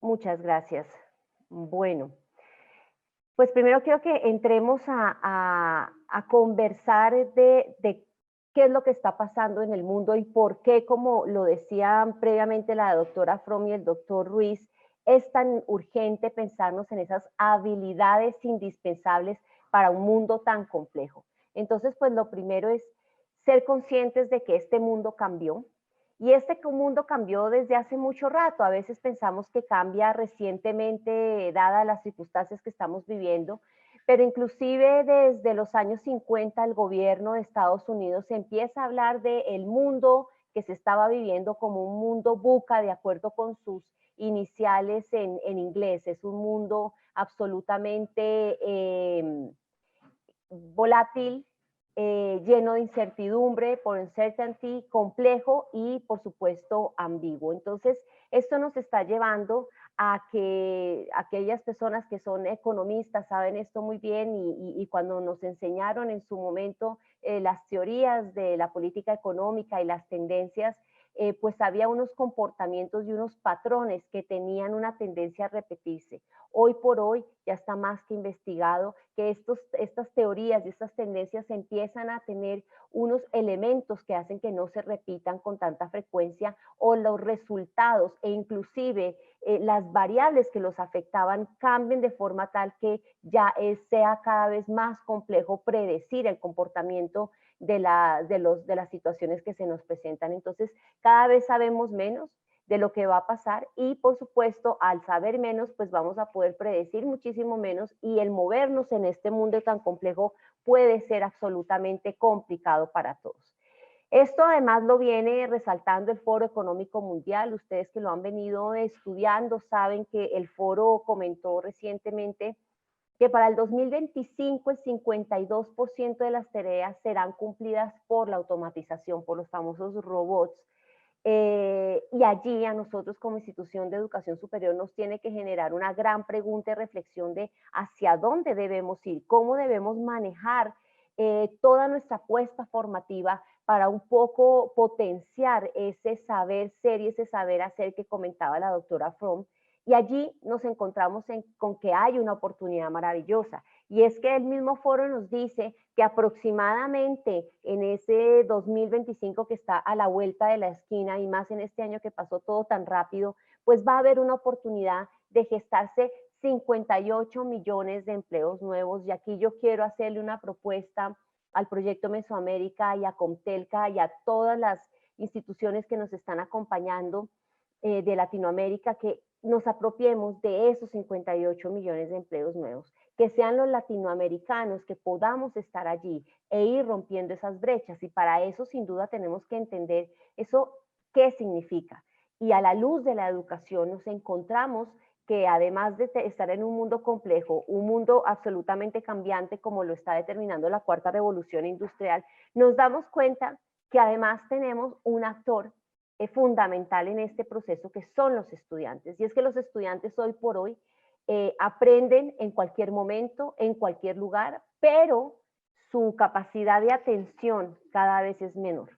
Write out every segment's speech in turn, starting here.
Muchas gracias. Bueno, pues primero quiero que entremos a conversar de qué es lo que está pasando en el mundo y por qué, como lo decían previamente la doctora Fromm y el doctor Ruiz, es tan urgente pensarnos en esas habilidades indispensables para un mundo tan complejo. Entonces, pues lo primero es ser conscientes de que este mundo cambió, y este mundo cambió desde hace mucho rato. A veces pensamos que cambia recientemente, dadas las circunstancias que estamos viviendo, pero inclusive desde los años 50 el gobierno de Estados Unidos empieza a hablar del mundo que se estaba viviendo como un mundo VUCA, de acuerdo con sus iniciales en inglés. Es un mundo absolutamente volátil, lleno de incertidumbre, por uncertainty, complejo y por supuesto ambiguo. Entonces, esto nos está llevando a que aquellas personas que son economistas saben esto muy bien y cuando nos enseñaron en su momento las teorías de la política económica y las tendencias, pues había unos comportamientos y unos patrones que tenían una tendencia a repetirse. Hoy por hoy ya está más que investigado que estas teorías y estas tendencias empiezan a tener unos elementos que hacen que no se repitan con tanta frecuencia o los resultados e inclusive las variables que los afectaban cambien de forma tal que ya sea cada vez más complejo predecir el comportamiento de las situaciones que se nos presentan. Entonces, cada vez sabemos menos de lo que va a pasar y por supuesto al saber menos pues vamos a poder predecir muchísimo menos y el movernos en este mundo tan complejo puede ser absolutamente complicado para todos. Esto además lo viene resaltando el Foro Económico Mundial. Ustedes que lo han venido estudiando saben que el foro comentó recientemente que para el 2025 el 52% de las tareas serán cumplidas por la automatización, por los famosos robots. Y allí a nosotros como institución de educación superior nos tiene que generar una gran pregunta y reflexión de hacia dónde debemos ir, cómo debemos manejar toda nuestra apuesta formativa para un poco potenciar ese saber ser y ese saber hacer que comentaba la doctora Fromm. Y allí nos encontramos con que hay una oportunidad maravillosa. Y es que el mismo foro nos dice que aproximadamente en ese 2025 que está a la vuelta de la esquina y más en este año que pasó todo tan rápido, pues va a haber una oportunidad de gestarse 58 millones de empleos nuevos. Y aquí yo quiero hacerle una propuesta al Proyecto Mesoamérica y a Comtelca y a todas las instituciones que nos están acompañando de Latinoamérica, que nos apropiemos de esos 58 millones de empleos nuevos, que sean los latinoamericanos, que podamos estar allí e ir rompiendo esas brechas. Y para eso sin duda tenemos que entender eso qué significa. Y a la luz de la educación nos encontramos que además de estar en un mundo complejo, un mundo absolutamente cambiante como lo está determinando la cuarta revolución industrial, nos damos cuenta que además tenemos un actor fundamental en este proceso que son los estudiantes. Y es que los estudiantes hoy por hoy aprenden en cualquier momento, en cualquier lugar, pero su capacidad de atención cada vez es menor.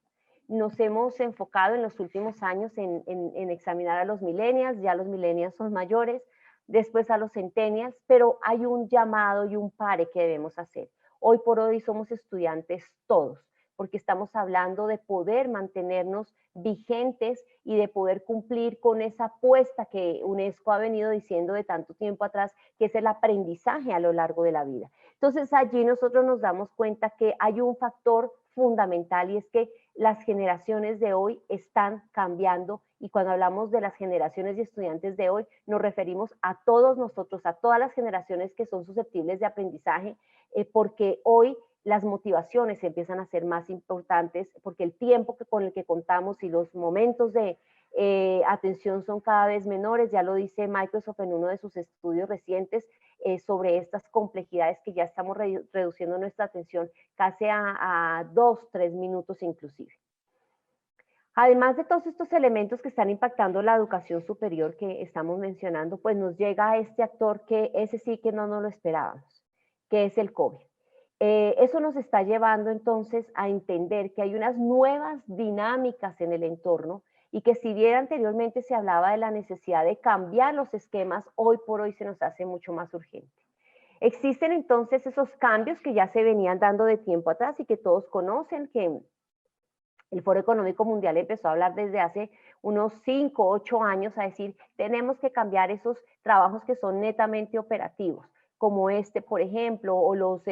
Nos hemos enfocado en los últimos años en examinar a los millennials, ya los millennials son mayores, después a los centennials, pero hay un llamado y un pare que debemos hacer. Hoy por hoy somos estudiantes todos, porque estamos hablando de poder mantenernos vigentes y de poder cumplir con esa apuesta que UNESCO ha venido diciendo de tanto tiempo atrás, que es el aprendizaje a lo largo de la vida. Entonces allí nosotros nos damos cuenta que hay un factor fundamental y es que las generaciones de hoy están cambiando y cuando hablamos de las generaciones de estudiantes de hoy nos referimos a todos nosotros, a todas las generaciones que son susceptibles de aprendizaje, porque hoy las motivaciones empiezan a ser más importantes porque el tiempo con el que contamos y los momentos de atención son cada vez menores, ya lo dice Microsoft en uno de sus estudios recientes sobre estas complejidades que ya estamos reduciendo nuestra atención casi a 2, 3 minutos inclusive. Además de todos estos elementos que están impactando la educación superior que estamos mencionando, pues nos llega este actor que ese sí que no nos lo esperábamos, que es el COVID. Eso nos está llevando entonces a entender que hay unas nuevas dinámicas en el entorno y que si bien anteriormente se hablaba de la necesidad de cambiar los esquemas, hoy por hoy se nos hace mucho más urgente. Existen entonces esos cambios que ya se venían dando de tiempo atrás y que todos conocen, que el Foro Económico Mundial empezó a hablar desde hace unos 5, 8 años, a decir, tenemos que cambiar esos trabajos que son netamente operativos, como este, por ejemplo, o los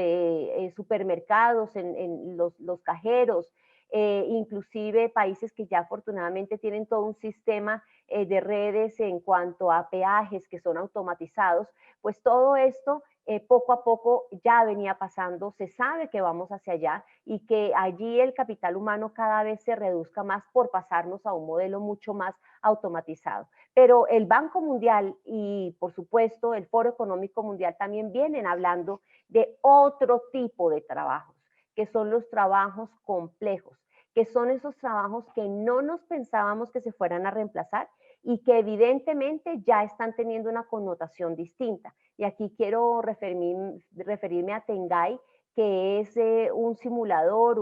supermercados, en los cajeros, inclusive países que ya afortunadamente tienen todo un sistema de redes en cuanto a peajes que son automatizados, pues todo esto poco a poco ya venía pasando, se sabe que vamos hacia allá y que allí el capital humano cada vez se reduzca más por pasarnos a un modelo mucho más automatizado. Pero el Banco Mundial y por supuesto el Foro Económico Mundial también vienen hablando de otro tipo de trabajos, que son los trabajos complejos, que son esos trabajos que no nos pensábamos que se fueran a reemplazar y que evidentemente ya están teniendo una connotación distinta. Y aquí quiero referirme a Tengai, que es un simulador,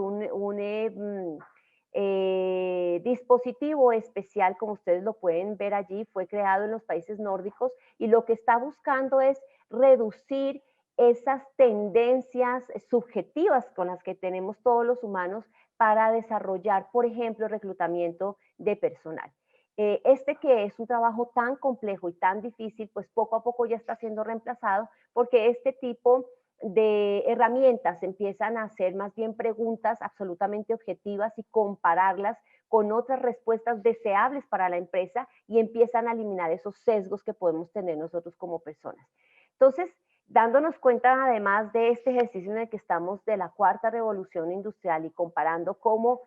dispositivo especial, como ustedes lo pueden ver allí, fue creado en los países nórdicos y lo que está buscando es reducir esas tendencias subjetivas con las que tenemos todos los humanos para desarrollar, por ejemplo, reclutamiento de personal. Este que es un trabajo tan complejo y tan difícil, pues poco a poco ya está siendo reemplazado porque este tipo de herramientas empiezan a hacer más bien preguntas absolutamente objetivas y compararlas con otras respuestas deseables para la empresa y empiezan a eliminar esos sesgos que podemos tener nosotros como personas. Entonces, dándonos cuenta además de este ejercicio en el que estamos de la cuarta revolución industrial y comparando cómo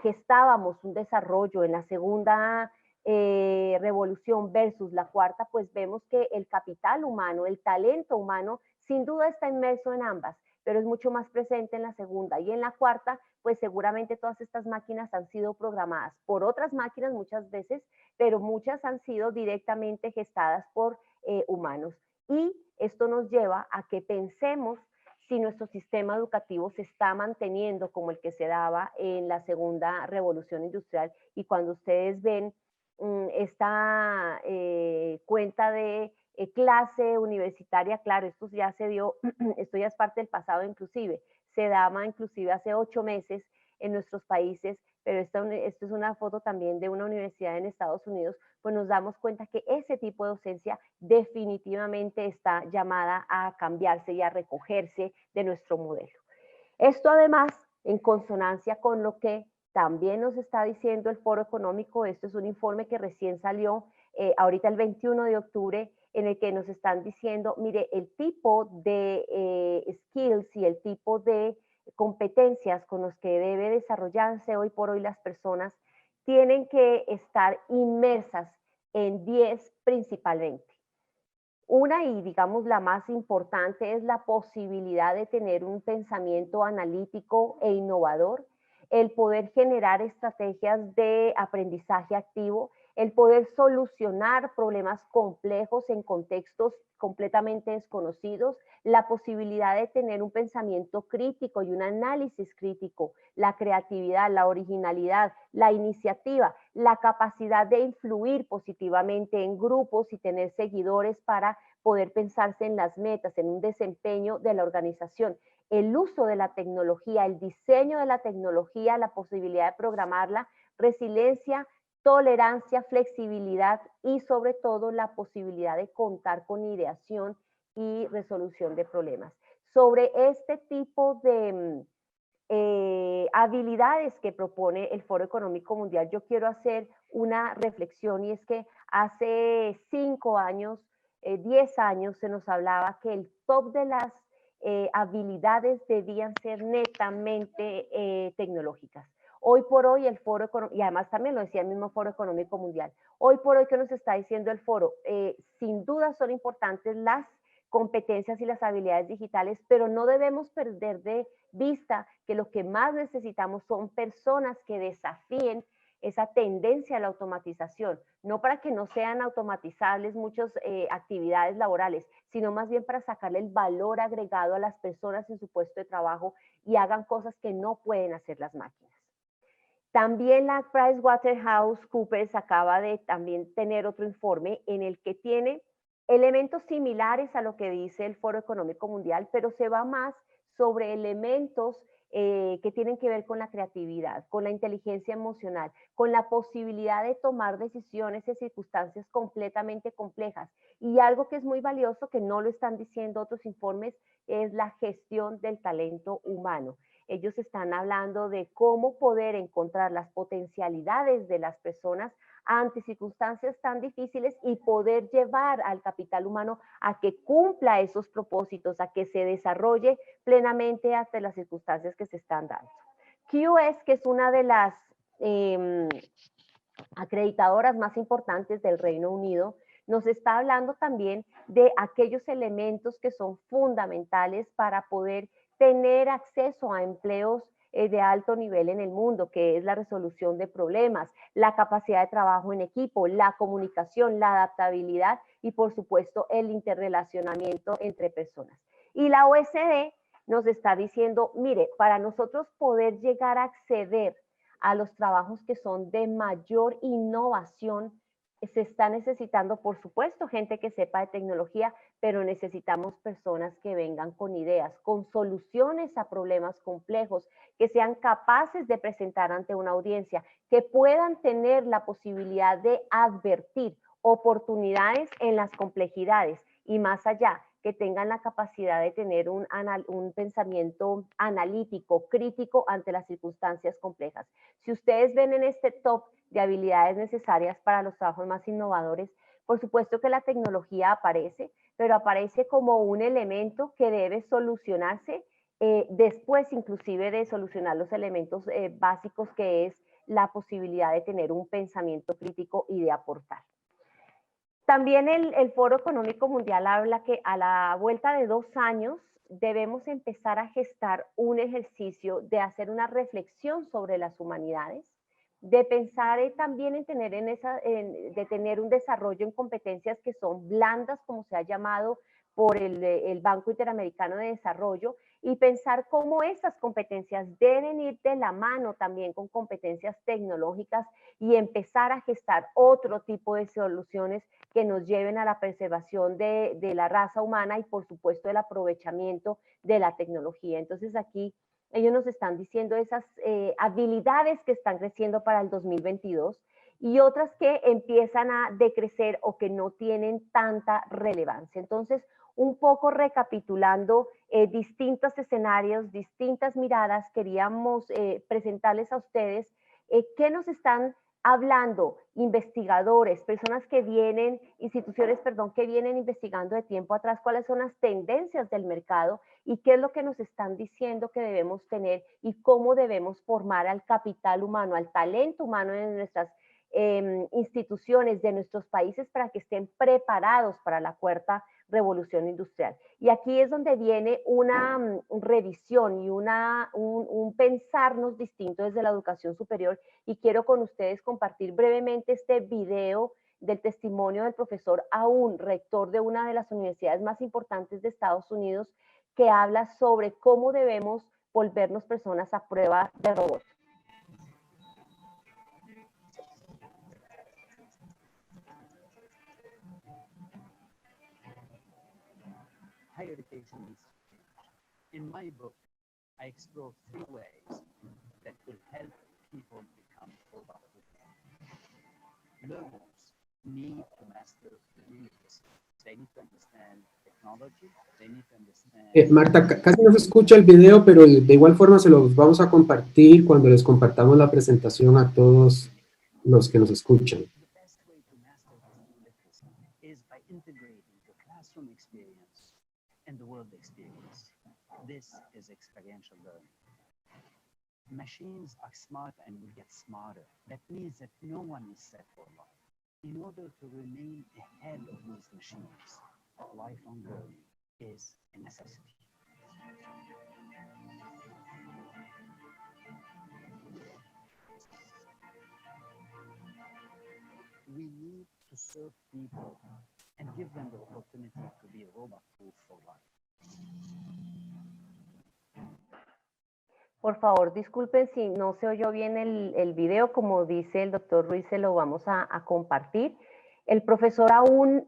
gestábamos un desarrollo en la segunda revolución versus la cuarta, pues vemos que el capital humano, el talento humano, sin duda está inmerso en ambas, pero es mucho más presente en la segunda. Y en la cuarta, pues seguramente todas estas máquinas han sido programadas por otras máquinas muchas veces, pero muchas han sido directamente gestadas por humanos. Y esto nos lleva a que pensemos si nuestro sistema educativo se está manteniendo como el que se daba en la segunda revolución industrial. Y cuando ustedes ven esta cuenta de clase universitaria, claro, esto ya se dio, esto ya es parte del pasado inclusive, se daba inclusive hace 8 meses en nuestros países, pero esto es una foto también de una universidad en Estados Unidos, pues nos damos cuenta que ese tipo de docencia definitivamente está llamada a cambiarse y a recogerse de nuestro modelo. Esto además, en consonancia con lo que también nos está diciendo el Foro Económico, esto es un informe que recién salió ahorita el 21 de octubre, en el que nos están diciendo, mire, el tipo de skills y el tipo de competencias con los que debe desarrollarse hoy por hoy las personas tienen que estar inmersas en 10 principalmente. Una, y digamos la más importante, es la posibilidad de tener un pensamiento analítico e innovador, el poder generar estrategias de aprendizaje activo, el poder solucionar problemas complejos en contextos completamente desconocidos, la posibilidad de tener un pensamiento crítico y un análisis crítico, la creatividad, la originalidad, la iniciativa, la capacidad de influir positivamente en grupos y tener seguidores para poder pensarse en las metas, en un desempeño de la organización, el uso de la tecnología, el diseño de la tecnología, la posibilidad de programarla, resiliencia, tolerancia, flexibilidad y sobre todo la posibilidad de contar con ideación y resolución de problemas. Sobre este tipo de habilidades que propone el Foro Económico Mundial, yo quiero hacer una reflexión y es que hace 5 años, 10 años se nos hablaba que el top de las habilidades debían ser netamente tecnológicas. Hoy por hoy el Foro Económico, y además también lo decía el mismo Foro Económico Mundial, hoy por hoy, ¿qué nos está diciendo el foro? Sin duda son importantes las competencias y las habilidades digitales, pero no debemos perder de vista que lo que más necesitamos son personas que desafíen esa tendencia a la automatización, no para que no sean automatizables muchas actividades laborales, sino más bien para sacarle el valor agregado a las personas en su puesto de trabajo y hagan cosas que no pueden hacer las máquinas. También la PricewaterhouseCoopers acaba de también tener otro informe en el que tiene elementos similares a lo que dice el Foro Económico Mundial, pero se va más sobre elementos que tienen que ver con la creatividad, con la inteligencia emocional, con la posibilidad de tomar decisiones en circunstancias completamente complejas. Y algo que es muy valioso, que no lo están diciendo otros informes, es la gestión del talento humano. Ellos están hablando de cómo poder encontrar las potencialidades de las personas ante circunstancias tan difíciles y poder llevar al capital humano a que cumpla esos propósitos, a que se desarrolle plenamente ante las circunstancias que se están dando. QS, que es una de las acreditadoras más importantes del Reino Unido, nos está hablando también de aquellos elementos que son fundamentales para poder tener acceso a empleos de alto nivel en el mundo, que es la resolución de problemas, la capacidad de trabajo en equipo, la comunicación, la adaptabilidad y por supuesto el interrelacionamiento entre personas. Y la OECD nos está diciendo, mire, para nosotros poder llegar a acceder a los trabajos que son de mayor innovación, se está necesitando, por supuesto, gente que sepa de tecnología, pero necesitamos personas que vengan con ideas, con soluciones a problemas complejos, que sean capaces de presentar ante una audiencia, que puedan tener la posibilidad de advertir oportunidades en las complejidades y más allá, que tengan la capacidad de tener un pensamiento analítico, crítico ante las circunstancias complejas. Si ustedes ven en este top de habilidades necesarias para los trabajos más innovadores, por supuesto que la tecnología aparece, pero aparece como un elemento que debe solucionarse después inclusive de solucionar los elementos básicos que es la posibilidad de tener un pensamiento crítico y de aportar. También el Foro Económico Mundial habla que a la vuelta de 2 años debemos empezar a gestar un ejercicio de hacer una reflexión sobre las humanidades, de pensar también en tener, de tener un desarrollo en competencias que son blandas, como se ha llamado por el Banco Interamericano de Desarrollo, y pensar cómo esas competencias deben ir de la mano también con competencias tecnológicas y empezar a gestar otro tipo de soluciones que nos lleven a la preservación de la raza humana y por supuesto el aprovechamiento de la tecnología. Entonces aquí ellos nos están diciendo esas habilidades que están creciendo para el 2022 y otras que empiezan a decrecer o que no tienen tanta relevancia. Entonces, un poco recapitulando distintos escenarios, distintas miradas, queríamos presentarles a ustedes qué nos están hablando investigadores, personas que vienen, instituciones, perdón, que vienen investigando de tiempo atrás cuáles son las tendencias del mercado y qué es lo que nos están diciendo que debemos tener y cómo debemos formar al capital humano, al talento humano en nuestras instituciones de nuestros países para que estén preparados para la cuarta revolución industrial. Y aquí es donde viene una revisión y un pensarnos distinto desde la educación superior y quiero con ustedes compartir brevemente este video del testimonio del profesor Aoun, rector de una de las universidades más importantes de Estados Unidos, que habla sobre cómo debemos volvernos personas a prueba de robots. Higher education needs to change. In my book, I explore 3 ways that will help people become productive. Learners need to master communication. They need to understand technology. They need to understand... Marta, casi no se escucha el video, pero de igual forma se los vamos a compartir cuando les compartamos la presentación a todos los que nos escuchan. The best way to master this new literacy is by integrating the classroom experience and the world experience. This is experiential learning. Machines are smart and will get smarter. That means that no one is set for life. In order to remain ahead of these machines, lifelong learning is a necessity. We need to serve people and give them the opportunity to be robot-proof for life. Por favor, disculpen si no se oyó bien el video, como dice el doctor Ruiz, se lo vamos a compartir. El profesor aún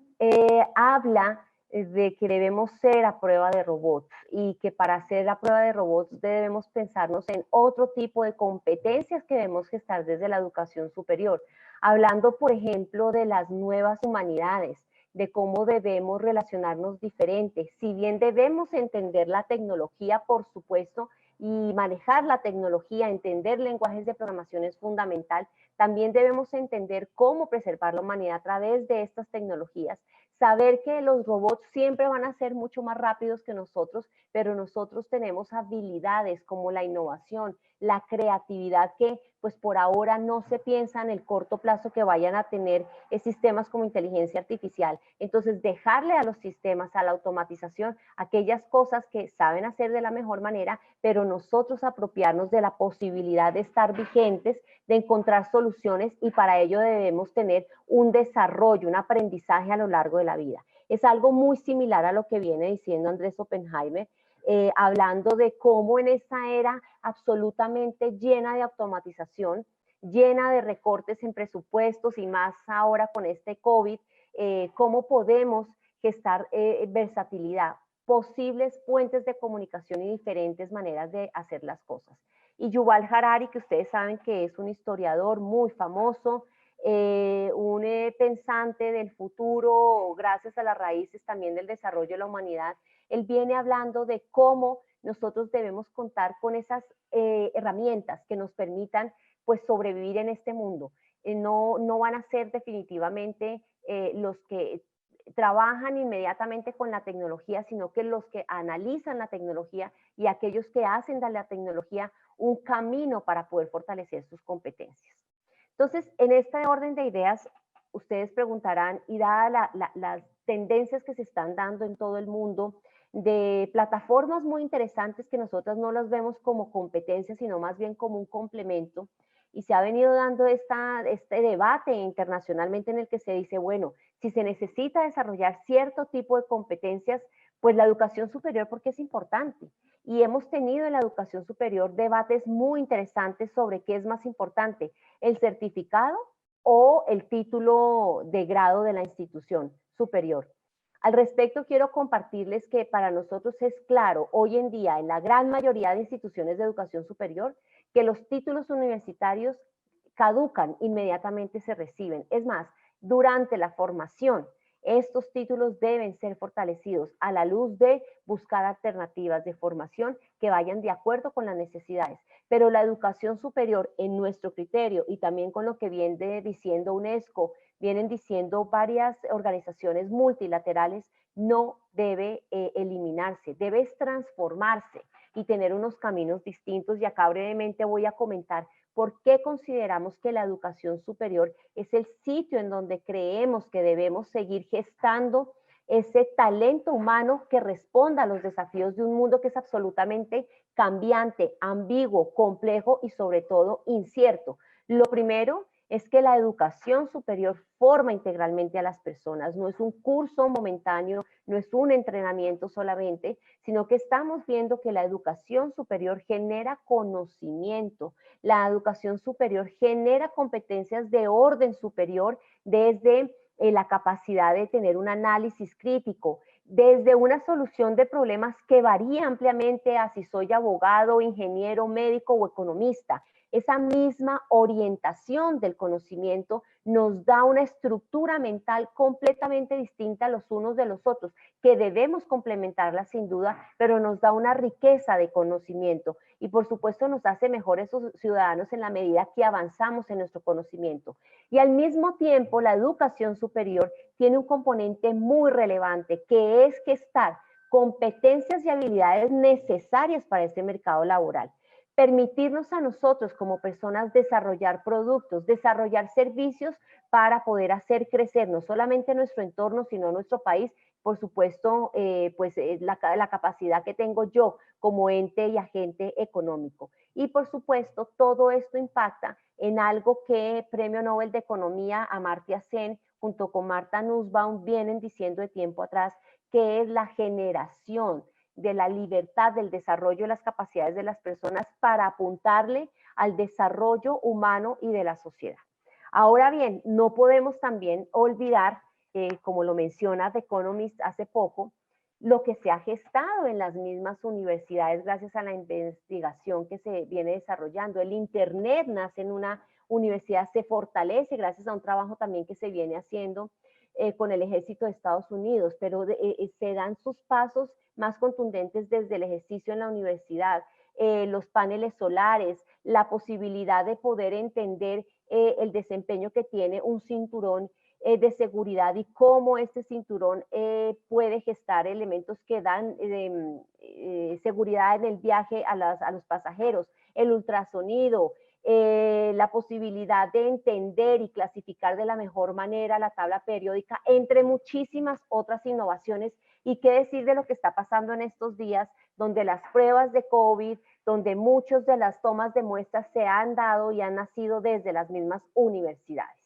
habla de que debemos ser a prueba de robots y que para hacer la prueba de robots debemos pensarnos en otro tipo de competencias que debemos gestar desde la educación superior, hablando, por ejemplo, de las nuevas humanidades, de cómo debemos relacionarnos diferentes. Si bien debemos entender la tecnología, por supuesto, y manejar la tecnología, entender lenguajes de programación es fundamental, también debemos entender cómo preservar la humanidad a través de estas tecnologías, saber que los robots siempre van a ser mucho más rápidos que nosotros, pero nosotros tenemos habilidades como la innovación, la creatividad que pues por ahora no se piensa en el corto plazo que vayan a tener sistemas como inteligencia artificial. Entonces, dejarle a los sistemas, a la automatización, aquellas cosas que saben hacer de la mejor manera, pero nosotros apropiarnos de la posibilidad de estar vigentes, de encontrar soluciones y para ello debemos tener un desarrollo, un aprendizaje a lo largo de la vida. Es algo muy similar a lo que viene diciendo Andrés Oppenheimer, hablando de cómo en esta era absolutamente llena de automatización, llena de recortes en presupuestos y más ahora con este COVID, cómo podemos gestar versatilidad, posibles puentes de comunicación y diferentes maneras de hacer las cosas. Y Yuval Harari, que ustedes saben que es un historiador muy famoso, un pensante del futuro, gracias a las raíces también del desarrollo de la humanidad, él viene hablando de cómo nosotros debemos contar con esas herramientas que nos permitan pues sobrevivir en este mundo. No van a ser definitivamente los que trabajan inmediatamente con la tecnología, sino que los que analizan la tecnología y aquellos que hacen de la tecnología un camino para poder fortalecer sus competencias. Entonces, en este orden de ideas, ustedes preguntarán, y dadas las tendencias que se están dando en todo el mundo, de plataformas muy interesantes que nosotras no las vemos como competencias, sino más bien como un complemento, y se ha venido dando este debate internacionalmente en el que se dice, bueno, si se necesita desarrollar cierto tipo de competencias, pues la educación superior, porque es importante. Y hemos tenido en la educación superior debates muy interesantes sobre qué es más importante, el certificado o el título de grado de la institución superior. Al respecto, quiero compartirles que para nosotros es claro hoy en día en la gran mayoría de instituciones de educación superior que los títulos universitarios caducan, inmediatamente se reciben. Es más, durante la formación, estos títulos deben ser fortalecidos a la luz de buscar alternativas de formación que vayan de acuerdo con las necesidades. Pero la educación superior, en nuestro criterio y también con lo que viene diciendo UNESCO, vienen diciendo varias organizaciones multilaterales, no debe eliminarse, debe transformarse y tener unos caminos distintos. Y acá brevemente voy a comentar por qué consideramos que la educación superior es el sitio en donde creemos que debemos seguir gestando ese talento humano que responda a los desafíos de un mundo que es absolutamente cambiante, ambiguo, complejo y sobre todo incierto. Lo primero es que la educación superior forma integralmente a las personas, no es un curso momentáneo, no es un entrenamiento solamente, sino que estamos viendo que la educación superior genera conocimiento, la educación superior genera competencias de orden superior desde la capacidad de tener un análisis crítico, desde una solución de problemas que varía ampliamente a si soy abogado, ingeniero, médico o economista. Esa misma orientación del conocimiento nos da una estructura mental completamente distinta los unos de los otros, que debemos complementarla sin duda, pero nos da una riqueza de conocimiento y por supuesto nos hace mejores ciudadanos en la medida que avanzamos en nuestro conocimiento. Y al mismo tiempo, la educación superior tiene un componente muy relevante, que es gestar competencias y habilidades necesarias para ese mercado laboral. Permitirnos a nosotros como personas desarrollar productos, desarrollar servicios para poder hacer crecer no solamente nuestro entorno, sino nuestro país, por supuesto, la capacidad que tengo yo como ente y agente económico. Y por supuesto, todo esto impacta en algo que Premio Nobel de Economía Amartya Sen junto con Martha Nussbaum vienen diciendo de tiempo atrás, que es la generación de la libertad, del desarrollo de las capacidades de las personas para apuntarle al desarrollo humano y de la sociedad. Ahora bien, no podemos también olvidar, como lo menciona The Economist hace poco, lo que se ha gestado en las mismas universidades gracias a la investigación que se viene desarrollando. El Internet nace en una universidad, se fortalece gracias a un trabajo también que se viene haciendo con el ejército de Estados Unidos, pero se dan sus pasos más contundentes desde el ejercicio en la universidad, los paneles solares, la posibilidad de poder entender el desempeño que tiene un cinturón de seguridad y cómo este cinturón puede gestar elementos que dan seguridad en el viaje a los pasajeros, el ultrasonido, la posibilidad de entender y clasificar de la mejor manera la tabla periódica, entre muchísimas otras innovaciones. Y qué decir de lo que está pasando en estos días, donde las pruebas de COVID, donde muchas de las tomas de muestras se han dado y han nacido desde las mismas universidades.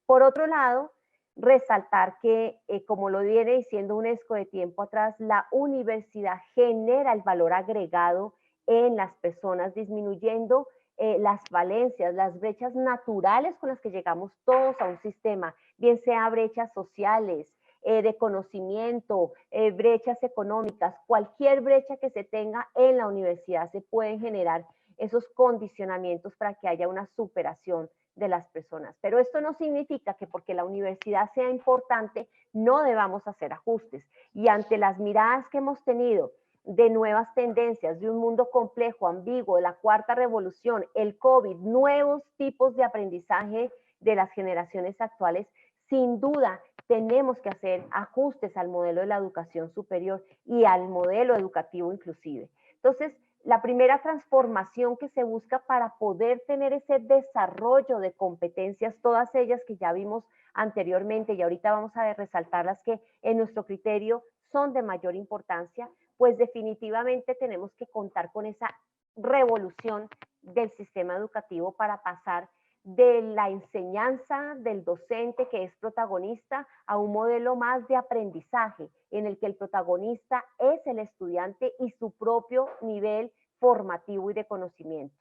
Por otro lado, resaltar que, como lo viene diciendo UNESCO de tiempo atrás, la universidad genera el valor agregado en las personas, disminuyendo las falencias, las brechas naturales con las que llegamos todos a un sistema, bien sea brechas sociales, de conocimiento, brechas económicas, cualquier brecha que se tenga en la universidad se pueden generar esos condicionamientos para que haya una superación de las personas. Pero esto no significa que porque la universidad sea importante no debamos hacer ajustes. Y ante las miradas que hemos tenido de nuevas tendencias, de un mundo complejo, ambiguo, de la cuarta revolución, el COVID, nuevos tipos de aprendizaje de las generaciones actuales, sin duda tenemos que hacer ajustes al modelo de la educación superior y al modelo educativo inclusive. Entonces, la primera transformación que se busca para poder tener ese desarrollo de competencias, todas ellas que ya vimos anteriormente y ahorita vamos a resaltar las que en nuestro criterio son de mayor importancia, pues definitivamente tenemos que contar con esa revolución del sistema educativo para pasar de la enseñanza del docente que es protagonista a un modelo más de aprendizaje en el que el protagonista es el estudiante y su propio nivel formativo y de conocimiento.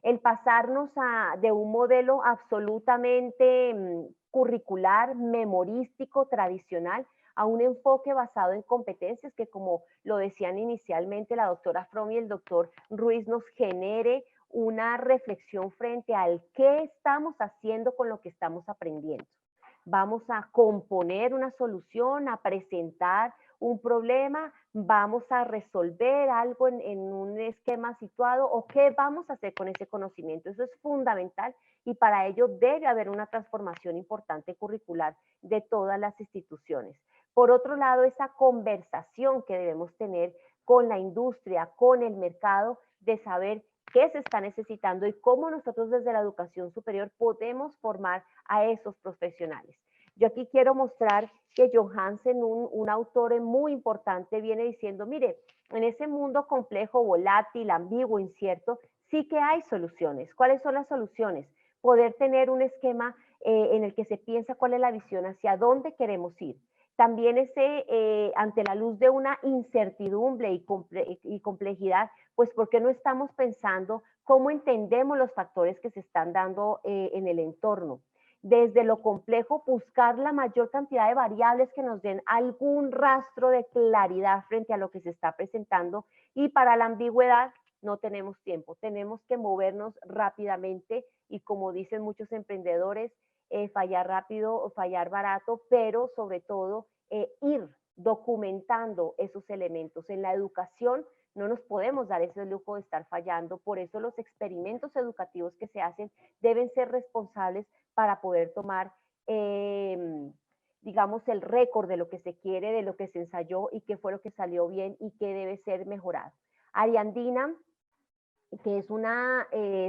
El pasarnos de un modelo absolutamente curricular, memorístico, tradicional, a un enfoque basado en competencias que, como lo decían inicialmente la doctora Fromm y el doctor Ruiz, nos genere una reflexión frente al qué estamos haciendo con lo que estamos aprendiendo. Vamos a componer una solución, a presentar un problema, vamos a resolver algo en un esquema situado o qué vamos a hacer con ese conocimiento. Eso es fundamental y para ello debe haber una transformación importante curricular de todas las instituciones. Por otro lado, esa conversación que debemos tener con la industria, con el mercado, de saber qué se está necesitando y cómo nosotros desde la educación superior podemos formar a esos profesionales. Yo aquí quiero mostrar que Johansen, un autor muy importante, viene diciendo, mire, en ese mundo complejo, volátil, ambiguo, incierto, sí que hay soluciones. ¿Cuáles son las soluciones? Poder tener un esquema en el que se piensa cuál es la visión, hacia dónde queremos ir. También ante la luz de una incertidumbre y complejidad, pues ¿por qué no estamos pensando cómo entendemos los factores que se están dando en el entorno? Desde lo complejo, buscar la mayor cantidad de variables que nos den algún rastro de claridad frente a lo que se está presentando, y para la ambigüedad no tenemos tiempo, tenemos que movernos rápidamente y, como dicen muchos emprendedores, fallar rápido o fallar barato, pero sobre todo ir documentando esos elementos. En la educación no nos podemos dar ese lujo de estar fallando, por eso los experimentos educativos que se hacen deben ser responsables para poder tomar, digamos, el récord de lo que se quiere, de lo que se ensayó y qué fue lo que salió bien y qué debe ser mejorado. Ariandina, que es una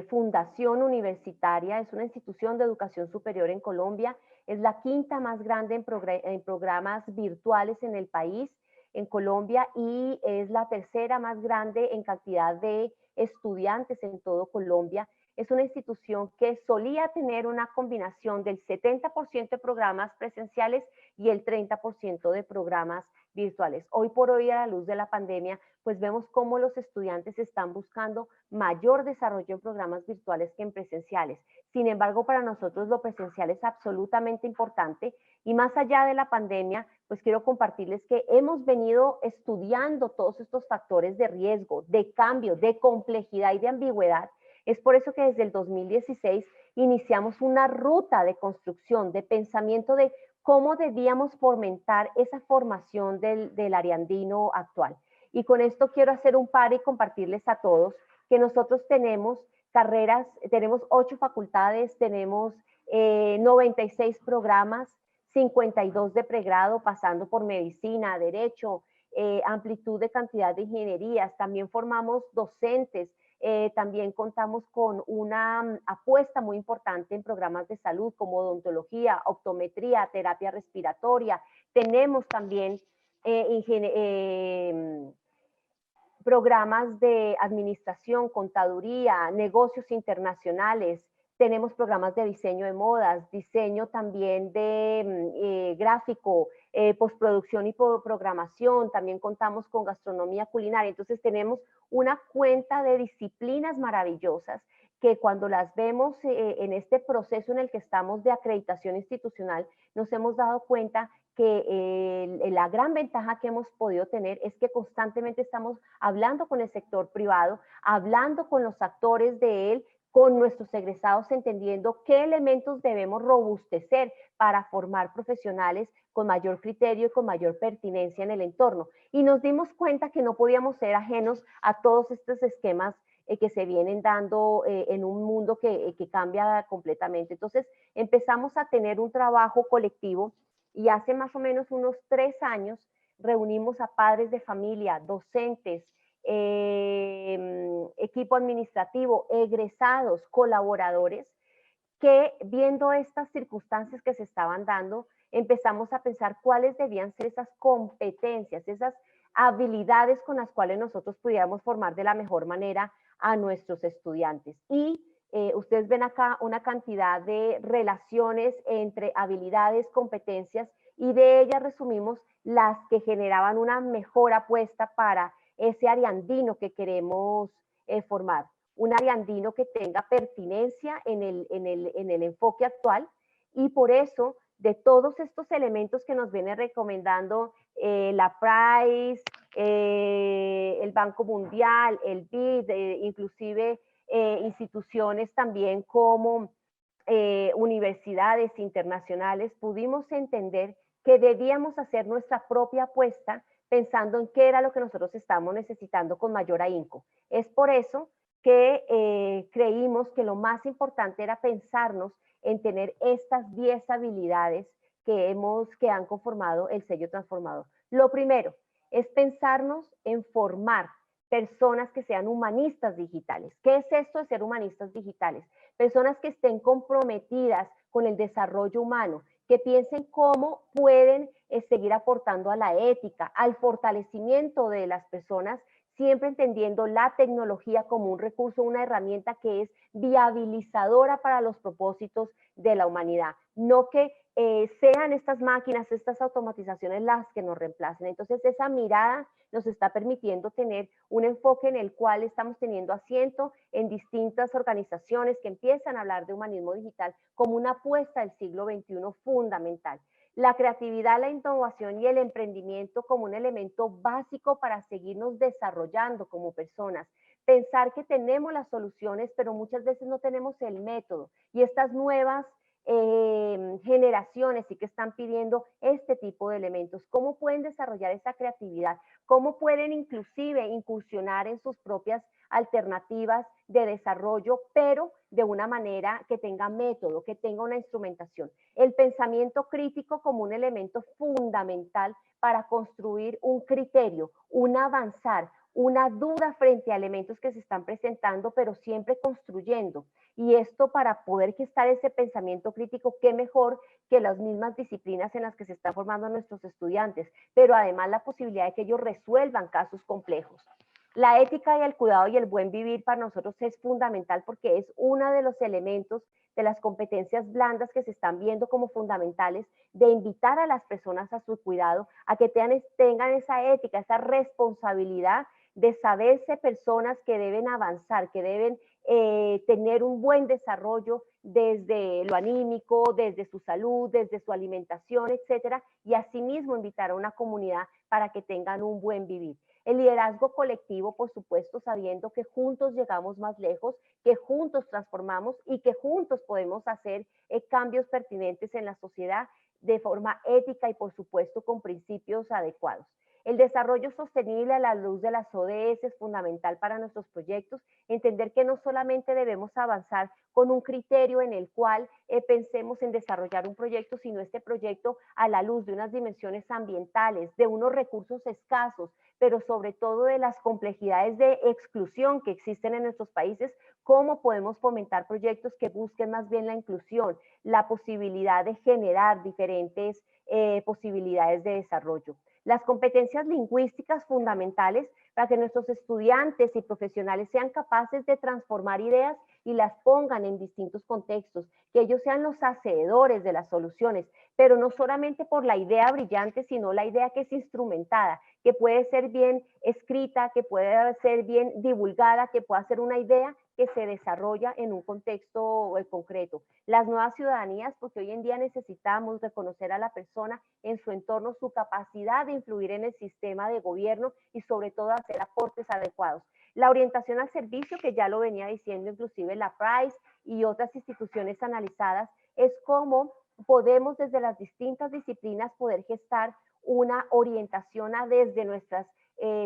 fundación universitaria, es una institución de educación superior en Colombia, es la quinta más grande en programas virtuales en el país, en Colombia, y es la tercera más grande en cantidad de estudiantes en todo Colombia. es una institución que solía tener una combinación del 70% de programas presenciales y el 30% de programas virtuales. Hoy por hoy, a la luz de la pandemia, pues vemos cómo los estudiantes están buscando mayor desarrollo en programas virtuales que en presenciales. Sin embargo, para nosotros lo presencial es absolutamente importante y más allá de la pandemia, pues quiero compartirles que hemos venido estudiando todos estos factores de riesgo, de cambio, de complejidad y de ambigüedad. Es por eso que desde el 2016 iniciamos una ruta de construcción, de pensamiento de cómo debíamos fomentar esa formación del ariandino actual. Y con esto quiero hacer un par y compartirles a todos que nosotros tenemos carreras, tenemos 8 facultades, tenemos 96 programas, 52 de pregrado, pasando por medicina, derecho, amplitud de cantidad de ingenierías. También formamos docentes, también contamos con una apuesta muy importante en programas de salud como odontología, optometría, terapia respiratoria. Tenemos también programas de administración, contaduría, negocios internacionales. Tenemos programas de diseño de modas, diseño también de gráfico, postproducción y programación. También contamos con gastronomía culinaria. Entonces tenemos una cuenta de disciplinas maravillosas que cuando las vemos en este proceso en el que estamos de acreditación institucional, nos hemos dado cuenta que la gran ventaja que hemos podido tener es que constantemente estamos hablando con el sector privado, hablando con los actores de él, con nuestros egresados, entendiendo qué elementos debemos robustecer para formar profesionales con mayor criterio y con mayor pertinencia en el entorno. Y nos dimos cuenta que no podíamos ser ajenos a todos estos esquemas que se vienen dando en un mundo que cambia completamente. Entonces empezamos a tener un trabajo colectivo y hace más o menos unos 3 años reunimos a padres de familia, docentes, equipo administrativo, egresados, colaboradores, que viendo estas circunstancias que se estaban dando, empezamos a pensar cuáles debían ser esas competencias, esas habilidades con las cuales nosotros pudiéramos formar de la mejor manera a nuestros estudiantes. Y ustedes ven acá una cantidad de relaciones entre habilidades, competencias, y de ellas resumimos las que generaban una mejor apuesta para ese ariandino que queremos formar. Un ariandino que tenga pertinencia en el enfoque actual, y por eso de todos estos elementos que nos viene recomendando la PRICE, el Banco Mundial, el BID, inclusive instituciones también como universidades internacionales, pudimos entender que debíamos hacer nuestra propia apuesta pensando en qué era lo que nosotros estábamos necesitando con mayor ahínco. Es por eso que creímos que lo más importante era pensarnos en tener estas 10 habilidades que han conformado el sello transformador. Lo primero es pensarnos en formar personas que sean humanistas digitales. ¿Qué es esto de ser humanistas digitales? Personas que estén comprometidas con el desarrollo humano, que piensen cómo pueden seguir aportando a la ética, al fortalecimiento de las personas, siempre entendiendo la tecnología como un recurso, una herramienta que es viabilizadora para los propósitos de la humanidad, no que sean estas máquinas, estas automatizaciones las que nos reemplacen. Entonces esa mirada nos está permitiendo tener un enfoque en el cual estamos teniendo asiento en distintas organizaciones que empiezan a hablar de humanismo digital como una apuesta del siglo XXI fundamental. La creatividad, la innovación y el emprendimiento como un elemento básico para seguirnos desarrollando como personas. Pensar que tenemos las soluciones, pero muchas veces no tenemos el método. Y estas nuevas generaciones sí que están pidiendo este tipo de elementos. ¿Cómo pueden desarrollar esa creatividad? ¿Cómo pueden inclusive incursionar en sus propias alternativas de desarrollo, pero de una manera que tenga método, que tenga una instrumentación? El pensamiento crítico como un elemento fundamental para construir un criterio, un avanzar, una duda frente a elementos que se están presentando, pero siempre construyendo. Y esto para poder gestar ese pensamiento crítico, qué mejor que las mismas disciplinas en las que se están formando nuestros estudiantes, pero además la posibilidad de que ellos resuelvan casos complejos. La ética y el cuidado y el buen vivir para nosotros es fundamental porque es uno de los elementos de las competencias blandas que se están viendo como fundamentales de invitar a las personas a su cuidado, a que tengan esa ética, esa responsabilidad de saberse personas que deben avanzar, que deben tener un buen desarrollo desde lo anímico, desde su salud, desde su alimentación, etcétera, y asimismo invitar a una comunidad para que tengan un buen vivir. El liderazgo colectivo, por supuesto, sabiendo que juntos llegamos más lejos, que juntos transformamos y que juntos podemos hacer cambios pertinentes en la sociedad de forma ética y, por supuesto, con principios adecuados. El desarrollo sostenible a la luz de las ODS es fundamental para nuestros proyectos, entender que no solamente debemos avanzar con un criterio en el cual pensemos en desarrollar un proyecto, sino este proyecto a la luz de unas dimensiones ambientales, de unos recursos escasos, pero sobre todo de las complejidades de exclusión que existen en nuestros países, cómo podemos fomentar proyectos que busquen más bien la inclusión, la posibilidad de generar diferentes posibilidades de desarrollo. Las competencias lingüísticas fundamentales para que nuestros estudiantes y profesionales sean capaces de transformar ideas y las pongan en distintos contextos, que ellos sean los hacedores de las soluciones, pero no solamente por la idea brillante, sino la idea que es instrumentada, que puede ser bien escrita, que puede ser bien divulgada, que pueda ser una idea que se desarrolla en un contexto concreto. Las nuevas ciudadanías, porque hoy en día necesitamos reconocer a la persona en su entorno, su capacidad de influir en el sistema de gobierno y sobre todo hacer aportes adecuados. La orientación al servicio, que ya lo venía diciendo inclusive la Price y otras instituciones analizadas, es cómo podemos desde las distintas disciplinas poder gestar una orientación a desde nuestras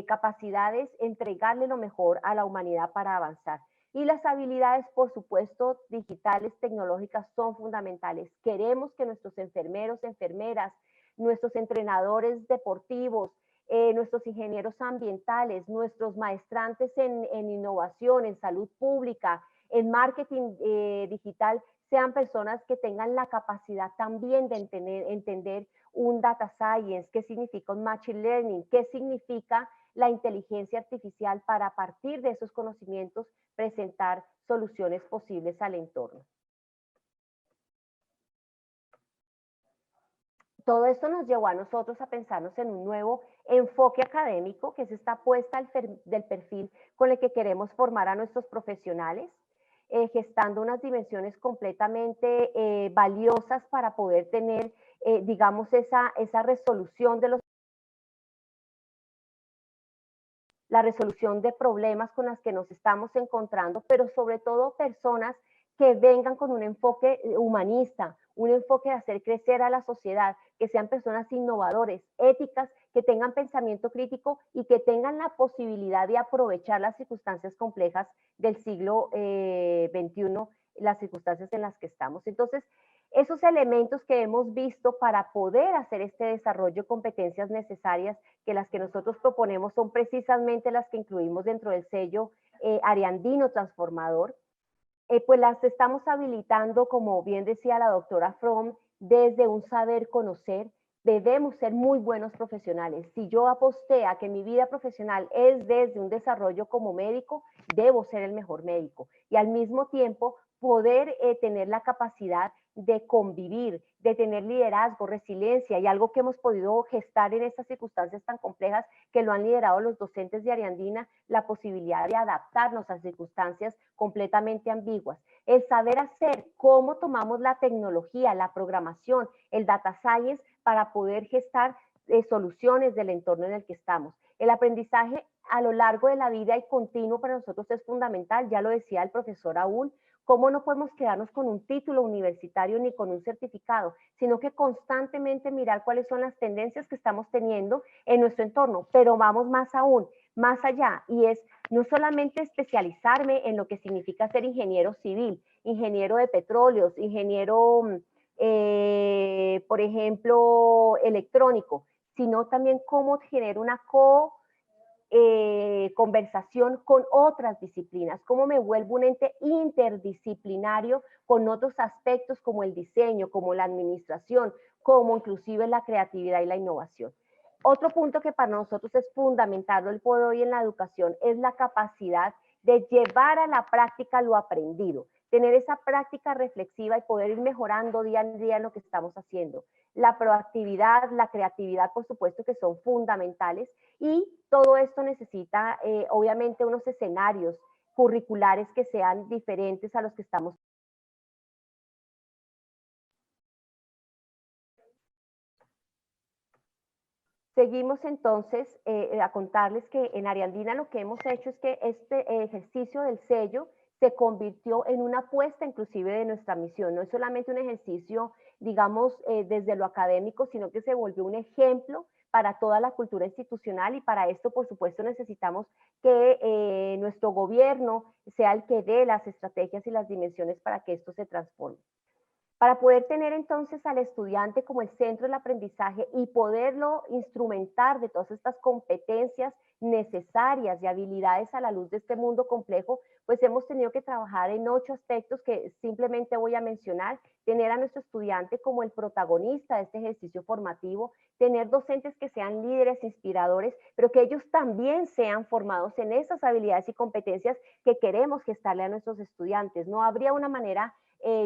capacidades, entregarle lo mejor a la humanidad para avanzar. Y las habilidades, por supuesto, digitales, tecnológicas son fundamentales. Queremos que nuestros enfermeros, enfermeras, nuestros entrenadores deportivos, nuestros ingenieros ambientales, nuestros maestrantes en innovación, en salud pública, en marketing digital, sean personas que tengan la capacidad también de entender un data science, qué significa un machine learning, qué significa la inteligencia artificial para a partir de esos conocimientos presentar soluciones posibles al entorno. Todo esto nos llevó a nosotros a pensarnos en un nuevo enfoque académico, que es esta apuesta del perfil con el que queremos formar a nuestros profesionales, gestando unas dimensiones completamente valiosas para poder tener, digamos, esa resolución de la resolución de problemas con las que nos estamos encontrando, pero sobre todo personas que vengan con un enfoque humanista, un enfoque de hacer crecer a la sociedad, que sean personas innovadores, éticas, que tengan pensamiento crítico y que tengan la posibilidad de aprovechar las circunstancias complejas del siglo XXI, las circunstancias en las que estamos. Entonces, esos elementos que hemos visto para poder hacer este desarrollo de competencias necesarias, que las que nosotros proponemos son precisamente las que incluimos dentro del sello Ariandino Transformador, pues las estamos habilitando, como bien decía la doctora Fromm, desde un saber conocer. Debemos ser muy buenos profesionales. Si yo aposté a que mi vida profesional es desde un desarrollo como médico, debo ser el mejor médico. Y al mismo tiempo poder tener la capacidad de convivir, de tener liderazgo, resiliencia y algo que hemos podido gestar en estas circunstancias tan complejas que lo han liderado los docentes de Ariandina, la posibilidad de adaptarnos a circunstancias completamente ambiguas. El saber hacer, cómo tomamos la tecnología, la programación, el data science para poder gestar soluciones del entorno en el que estamos. El aprendizaje a lo largo de la vida y continuo para nosotros es fundamental, ya lo decía el profesor Aún. ¿Cómo no podemos quedarnos con un título universitario ni con un certificado, sino que constantemente mirar cuáles son las tendencias que estamos teniendo en nuestro entorno? Pero vamos más aún, más allá, y es no solamente especializarme en lo que significa ser ingeniero civil, ingeniero de petróleos, ingeniero, por ejemplo, electrónico, sino también cómo genero una conversación con otras disciplinas, cómo me vuelvo un ente interdisciplinario con otros aspectos como el diseño, como la administración, como inclusive la creatividad y la innovación. Otro punto que para nosotros es fundamental el poder hoy en la educación es la capacidad de llevar a la práctica lo aprendido, tener esa práctica reflexiva y poder ir mejorando día a día en lo que estamos haciendo. La proactividad, la creatividad, por supuesto que son fundamentales, y todo esto necesita obviamente unos escenarios curriculares que sean diferentes a los que estamos. Seguimos entonces a contarles que en Ariandina lo que hemos hecho es que este ejercicio del sello se convirtió en una apuesta inclusive de nuestra misión. No es solamente un ejercicio, digamos, desde lo académico, sino que se volvió un ejemplo para toda la cultura institucional, y para esto, por supuesto, necesitamos que nuestro gobierno sea el que dé las estrategias y las dimensiones para que esto se transforme. Para poder tener entonces al estudiante como el centro del aprendizaje y poderlo instrumentar de todas estas competencias necesarias y habilidades a la luz de este mundo complejo, pues hemos tenido que trabajar en 8 aspectos que simplemente voy a mencionar: tener a nuestro estudiante como el protagonista de este ejercicio formativo, tener docentes que sean líderes, inspiradores, pero que ellos también sean formados en esas habilidades y competencias que queremos gestarle a nuestros estudiantes. No habría una manera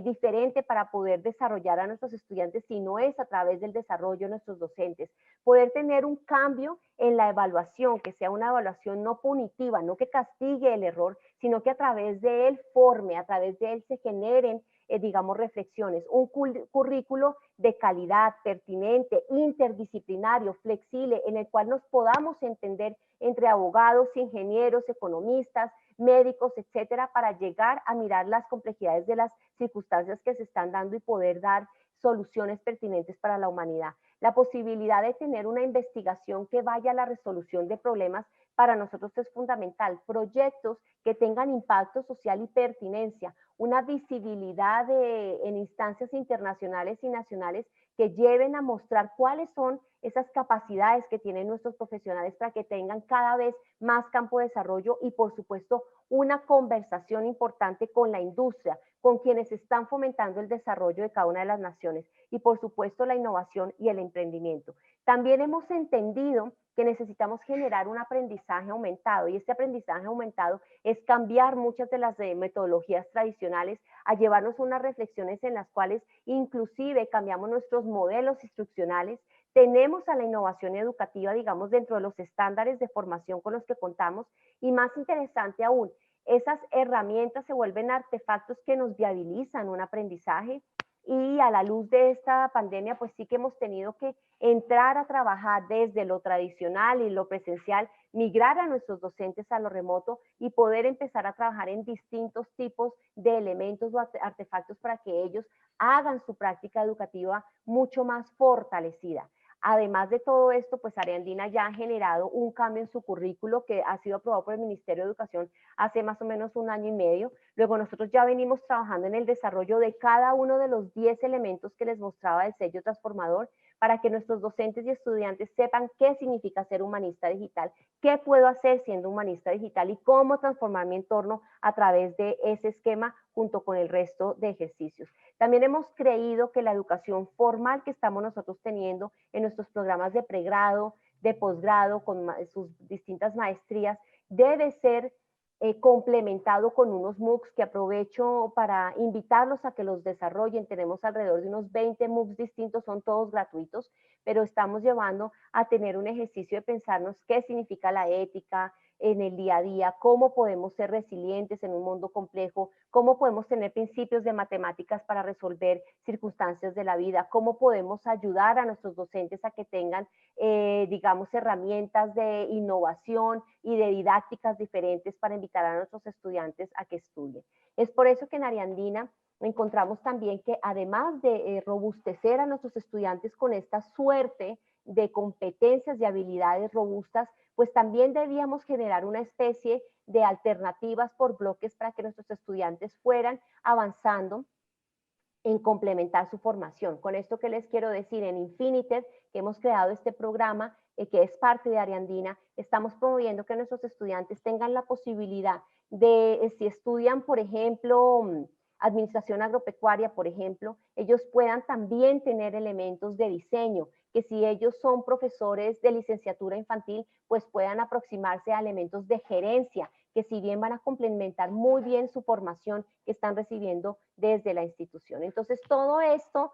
diferente para poder desarrollar a nuestros estudiantes si no es a través del desarrollo de nuestros docentes. Poder tener un cambio en la evaluación, que sea una evaluación no punitiva, no que castigue el error, sino que a través de él forme, a través de él se generen digamos, reflexiones, un currículo de calidad, pertinente, interdisciplinario, flexible, en el cual nos podamos entender entre abogados, ingenieros, economistas, médicos, etcétera, para llegar a mirar las complejidades de las circunstancias que se están dando y poder dar soluciones pertinentes para la humanidad. La posibilidad de tener una investigación que vaya a la resolución de problemas para nosotros es fundamental. Proyectos que tengan impacto social y pertinencia, una visibilidad en instancias internacionales y nacionales que lleven a mostrar cuáles son esas capacidades que tienen nuestros profesionales para que tengan cada vez más campo de desarrollo, y por supuesto una conversación importante con la industria, con quienes están fomentando el desarrollo de cada una de las naciones, y por supuesto la innovación y el emprendimiento. También hemos entendido que necesitamos generar un aprendizaje aumentado, y este aprendizaje aumentado es cambiar muchas de las metodologías tradicionales a llevarnos unas reflexiones en las cuales inclusive cambiamos nuestros modelos instruccionales. Tenemos a la innovación educativa, digamos, dentro de los estándares de formación con los que contamos, y más interesante aún, esas herramientas se vuelven artefactos que nos viabilizan un aprendizaje, y a la luz de esta pandemia, pues sí que hemos tenido que entrar a trabajar desde lo tradicional y lo presencial, migrar a nuestros docentes a lo remoto y poder empezar a trabajar en distintos tipos de elementos o artefactos para que ellos hagan su práctica educativa mucho más fortalecida. Además de todo esto, pues Ariandina ya ha generado un cambio en su currículo que ha sido aprobado por el Ministerio de Educación hace más o menos 1 año y medio. Luego nosotros ya venimos trabajando en el desarrollo de cada uno de los 10 elementos que les mostraba el sello transformador, para que nuestros docentes y estudiantes sepan qué significa ser humanista digital, qué puedo hacer siendo humanista digital y cómo transformar mi entorno a través de ese esquema junto con el resto de ejercicios. También hemos creído que la educación formal que estamos nosotros teniendo en nuestros programas de pregrado, de posgrado, con sus distintas maestrías, debe ser complementado con unos MOOCs que aprovecho para invitarlos a que los desarrollen. Tenemos alrededor de unos 20 MOOCs distintos, son todos gratuitos, pero estamos llevando a tener un ejercicio de pensarnos qué significa la ética en el día a día, cómo podemos ser resilientes en un mundo complejo, cómo podemos tener principios de matemáticas para resolver circunstancias de la vida, cómo podemos ayudar a nuestros docentes a que tengan, digamos, herramientas de innovación y de didácticas diferentes para invitar a nuestros estudiantes a que estudien. Es por eso que en Ariandina encontramos también que además de robustecer a nuestros estudiantes con esta suerte de competencias y habilidades robustas, pues también debíamos generar una especie de alternativas por bloques para que nuestros estudiantes fueran avanzando en complementar su formación. Con esto que les quiero decir, en Infinited, que hemos creado este programa, que es parte de Ariandina, estamos promoviendo que nuestros estudiantes tengan la posibilidad de, si estudian, por ejemplo, administración agropecuaria, por ejemplo, ellos puedan también tener elementos de diseño, que si ellos son profesores de licenciatura infantil, pues puedan aproximarse a elementos de gerencia, que si bien van a complementar muy bien su formación que están recibiendo desde la institución. Entonces, todo esto,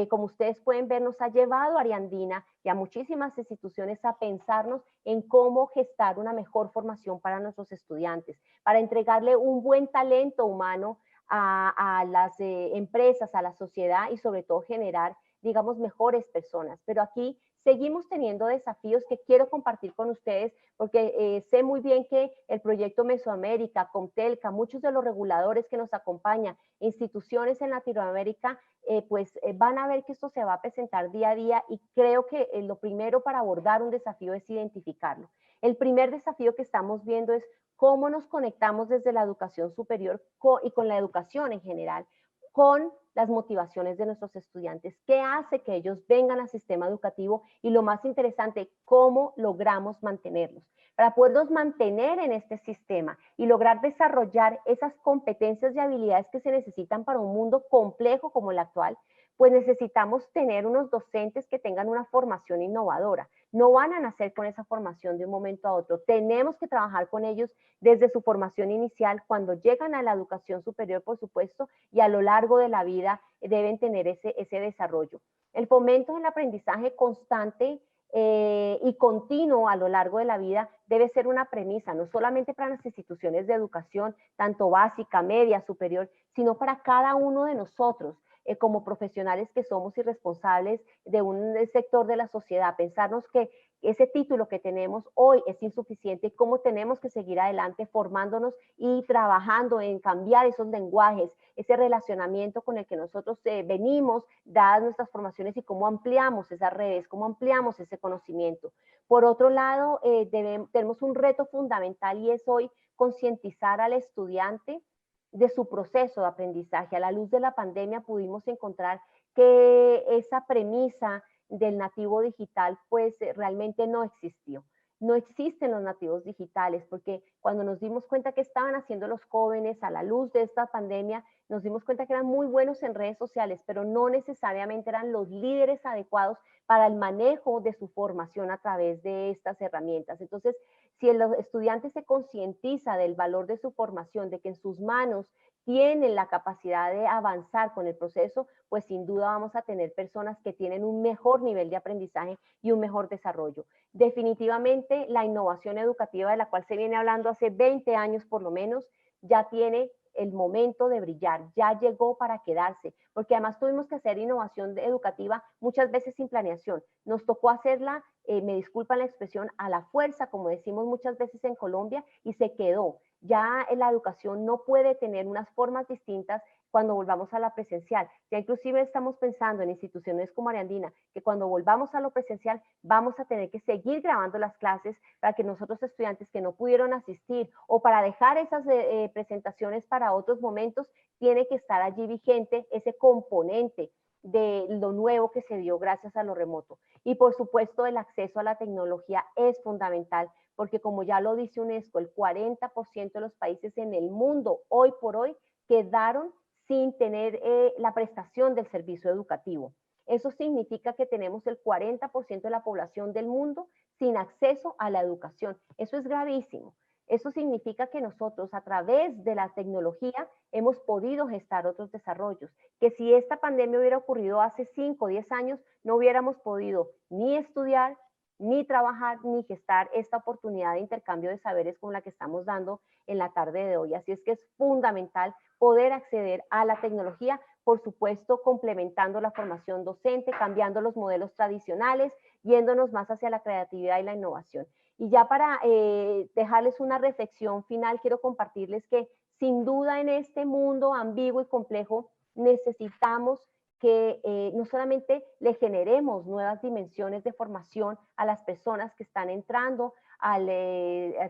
como ustedes pueden ver, nos ha llevado a Ariandina y a muchísimas instituciones a pensarnos en cómo gestar una mejor formación para nuestros estudiantes, para entregarle un buen talento humano a las empresas, a la sociedad y sobre todo generar, digamos, mejores personas. Pero aquí seguimos teniendo desafíos que quiero compartir con ustedes porque sé muy bien que el proyecto Mesoamérica, Comtelca, muchos de los reguladores que nos acompañan, instituciones en Latinoamérica, van a ver que esto se va a presentar día a día y creo que lo primero para abordar un desafío es identificarlo. El primer desafío que estamos viendo es cómo nos conectamos desde la educación superior y con la educación en general, con las motivaciones de nuestros estudiantes, qué hace que ellos vengan al sistema educativo y lo más interesante, cómo logramos mantenerlos. Para poderlos mantener en este sistema y lograr desarrollar esas competencias y habilidades que se necesitan para un mundo complejo como el actual, pues necesitamos tener unos docentes que tengan una formación innovadora. No van a nacer con esa formación de un momento a otro. Tenemos que trabajar con ellos desde su formación inicial, cuando llegan a la educación superior, por supuesto, y a lo largo de la vida deben tener ese desarrollo. El fomento del aprendizaje constante y continuo a lo largo de la vida debe ser una premisa, no solamente para las instituciones de educación, tanto básica, media, superior, sino para cada uno de nosotros. Como profesionales que somos y responsables de un sector de la sociedad, pensarnos que ese título que tenemos hoy es insuficiente y cómo tenemos que seguir adelante formándonos y trabajando en cambiar esos lenguajes, ese relacionamiento con el que nosotros venimos, dadas nuestras formaciones y cómo ampliamos esas redes, cómo ampliamos ese conocimiento. Por otro lado, tenemos un reto fundamental y es hoy concientizar al estudiante de su proceso de aprendizaje. A la luz de la pandemia pudimos encontrar que esa premisa del nativo digital pues realmente no existió. No existen los nativos digitales porque cuando nos dimos cuenta que estaban haciendo los jóvenes a la luz de esta pandemia, nos dimos cuenta que eran muy buenos en redes sociales, pero no necesariamente eran los líderes adecuados para el manejo de su formación a través de estas herramientas. Entonces, si el estudiante se concientiza del valor de su formación, de que en sus manos tienen la capacidad de avanzar con el proceso, pues sin duda vamos a tener personas que tienen un mejor nivel de aprendizaje y un mejor desarrollo. Definitivamente la innovación educativa de la cual se viene hablando hace 20 años por lo menos, ya tiene el momento de brillar, ya llegó para quedarse, porque además tuvimos que hacer innovación educativa muchas veces sin planeación. Nos tocó hacerla, me disculpan la expresión, a la fuerza, como decimos muchas veces en Colombia, y se quedó. Ya la educación no puede tener unas formas distintas cuando volvamos a la presencial. Ya inclusive estamos pensando en instituciones como Ariandina, que cuando volvamos a lo presencial vamos a tener que seguir grabando las clases para que nosotros estudiantes que no pudieron asistir o para dejar esas presentaciones para otros momentos, tiene que estar allí vigente ese componente de lo nuevo que se dio gracias a lo remoto. Y por supuesto el acceso a la tecnología es fundamental porque como ya lo dice UNESCO, el 40% de los países en el mundo hoy por hoy quedaron sin tener la prestación del servicio educativo. Eso significa que tenemos el 40% de la población del mundo sin acceso a la educación. Eso es gravísimo. Eso significa que nosotros a través de la tecnología hemos podido gestar otros desarrollos, que si esta pandemia hubiera ocurrido hace 5 o 10 años, no hubiéramos podido ni estudiar, ni trabajar, ni gestar esta oportunidad de intercambio de saberes como la que estamos dando en la tarde de hoy. Así es que es fundamental poder acceder a la tecnología, por supuesto, complementando la formación docente, cambiando los modelos tradicionales, yéndonos más hacia la creatividad y la innovación. Y ya para dejarles una reflexión final, quiero compartirles que sin duda en este mundo ambiguo y complejo necesitamos que no solamente le generemos nuevas dimensiones de formación a las personas que están entrando al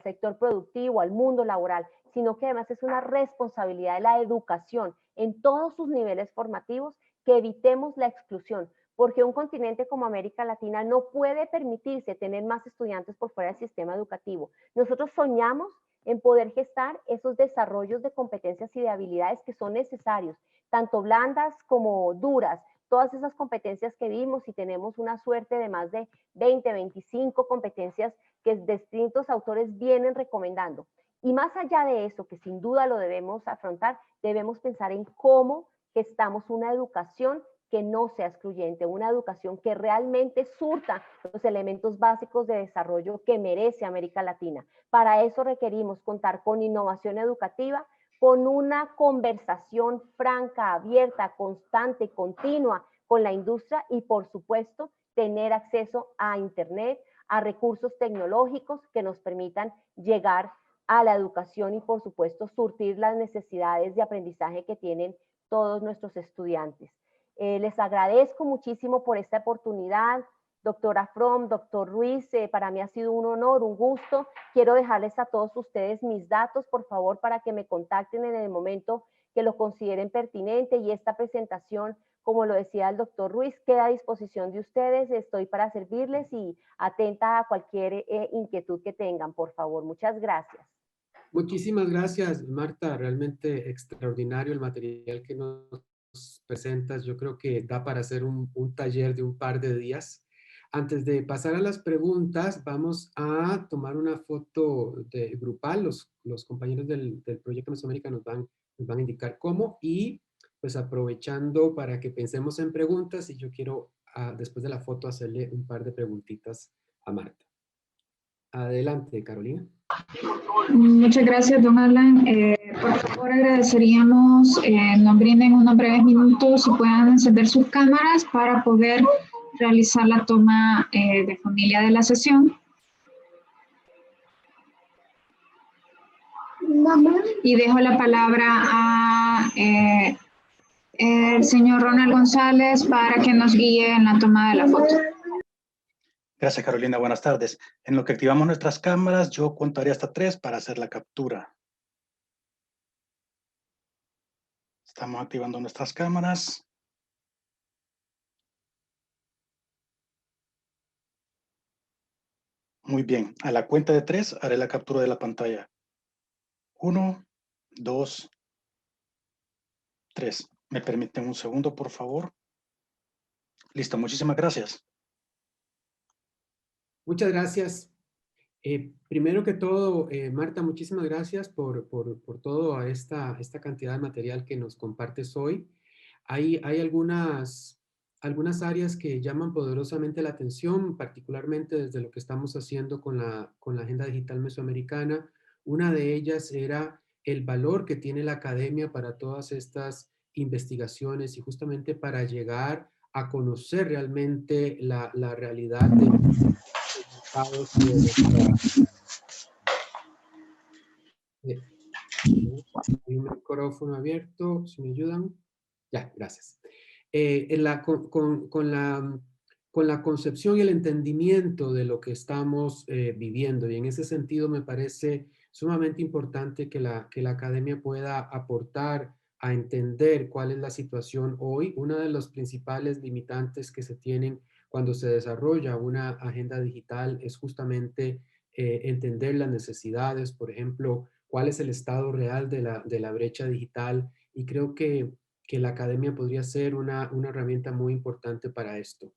sector productivo, al mundo laboral, sino que además es una responsabilidad de la educación en todos sus niveles formativos que evitemos la exclusión, porque un continente como América Latina no puede permitirse tener más estudiantes por fuera del sistema educativo. Nosotros soñamos en poder gestar esos desarrollos de competencias y de habilidades que son necesarios, tanto blandas como duras, todas esas competencias que vimos y tenemos una suerte de más de 20, 25 competencias que distintos autores vienen recomendando. Y más allá de eso, que sin duda lo debemos afrontar, debemos pensar en cómo gestamos una educación que no sea excluyente, una educación que realmente surta los elementos básicos de desarrollo que merece América Latina. Para eso requerimos contar con innovación educativa, con una conversación franca, abierta, constante, continua con la industria y, por supuesto, tener acceso a Internet, a recursos tecnológicos que nos permitan llegar a la educación y, por supuesto, surtir las necesidades de aprendizaje que tienen todos nuestros estudiantes. Les agradezco muchísimo por esta oportunidad. Doctora Fromm, doctor Ruiz, para mí ha sido un honor, un gusto. Quiero dejarles a todos ustedes mis datos, por favor, para que me contacten en el momento que lo consideren pertinente, y esta presentación, como lo decía el doctor Ruiz, queda a disposición de ustedes. Estoy para servirles y atenta a cualquier inquietud que tengan, por favor. Muchas gracias. Muchísimas gracias, Marta. Realmente extraordinario el material que nos presentas. Yo creo que da para hacer un taller de un par de días. Antes de pasar a las preguntas, vamos a tomar una foto grupal. Los compañeros del Proyecto Mesoamérica nos van a indicar cómo, y pues aprovechando para que pensemos en preguntas, y yo quiero, después de la foto, hacerle un par de preguntitas a Marta. Adelante, Carolina. Muchas gracias, don Alan. Por favor, agradeceríamos nos brinden unos breves minutos y puedan encender sus cámaras para poder realizar la toma de familia de la sesión. Y dejo la palabra a el señor Ronald González para que nos guíe en la toma de la foto. Gracias, Carolina. Buenas tardes. En lo que activamos nuestras cámaras, yo contaría hasta 3 para hacer la captura. Estamos activando nuestras cámaras. Muy bien. A la cuenta de 3 haré la captura de la pantalla. 1, 2, 3. ¿Me permiten un segundo, por favor? Listo. Muchísimas gracias. Muchas gracias. Primero que todo, Marta, muchísimas gracias por toda esta cantidad de material que nos compartes hoy. Hay algunas áreas que llaman poderosamente la atención, particularmente desde lo que estamos haciendo con la Agenda Digital Mesoamericana. Una de ellas era el valor que tiene la academia para todas estas investigaciones y justamente para llegar a conocer realmente la realidad de resultados hay un micrófono abierto, si me ayudan. Ya, gracias. Con la concepción y el entendimiento de lo que estamos viviendo, y en ese sentido me parece sumamente importante que la academia pueda aportar a entender cuál es la situación hoy. Una de los principales limitantes que se tienen cuando se desarrolla una agenda digital es justamente entender las necesidades, por ejemplo, cuál es el estado real de la brecha digital, y creo que la academia podría ser una herramienta muy importante para esto.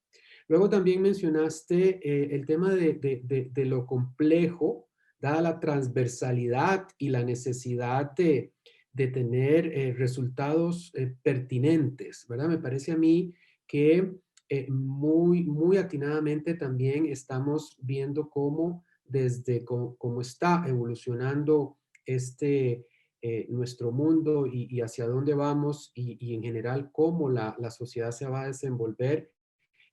Luego también mencionaste el tema de lo complejo, dada la transversalidad y la necesidad de tener resultados pertinentes, ¿verdad? Me parece a mí que muy atinadamente también estamos viendo cómo desde cómo está evolucionando nuestro mundo y hacia dónde vamos y en general cómo la sociedad se va a desenvolver.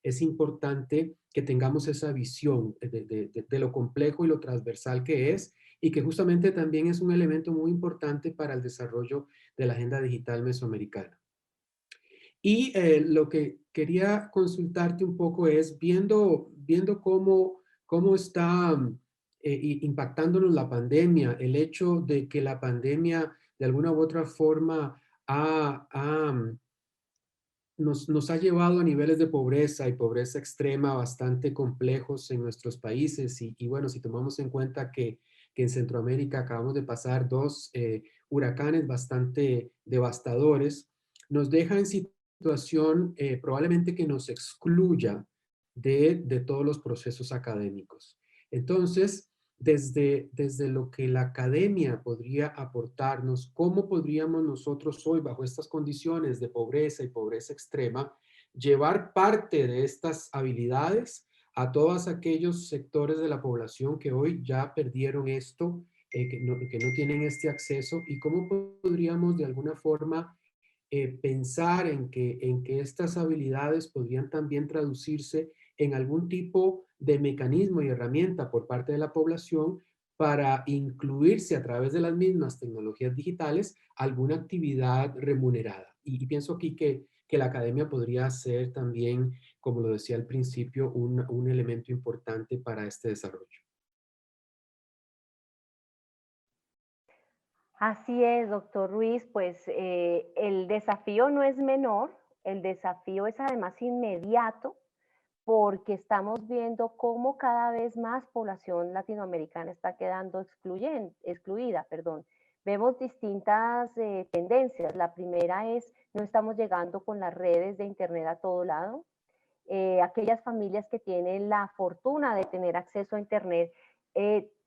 Es importante que tengamos esa visión de lo complejo y lo transversal que es, y que justamente también es un elemento muy importante para el desarrollo de la agenda digital mesoamericana. Y lo que quería consultarte un poco es, viendo cómo está impactándonos la pandemia, el hecho de que la pandemia de alguna u otra forma nos ha llevado a niveles de pobreza y pobreza extrema bastante complejos en nuestros países. Y bueno, si tomamos en cuenta que en Centroamérica acabamos de pasar 2 huracanes bastante devastadores, nos deja en situaciones situación probablemente que nos excluya de todos los procesos académicos. Entonces, desde lo que la academia podría aportarnos, ¿cómo podríamos nosotros hoy, bajo estas condiciones de pobreza y pobreza extrema, llevar parte de estas habilidades a todos aquellos sectores de la población que hoy ya perdieron esto, que no tienen este acceso, y cómo podríamos de alguna forma pensar en que estas habilidades podrían también traducirse en algún tipo de mecanismo y herramienta por parte de la población para incluirse a través de las mismas tecnologías digitales alguna actividad remunerada. Y pienso aquí que la academia podría ser también, como lo decía al principio, un elemento importante para este desarrollo. Así es, doctor Ruiz, pues el desafío no es menor, el desafío es además inmediato porque estamos viendo cómo cada vez más población latinoamericana está quedando excluida. Vemos distintas tendencias. La primera es, no estamos llegando con las redes de internet a todo lado. Aquellas familias que tienen la fortuna de tener acceso a internet,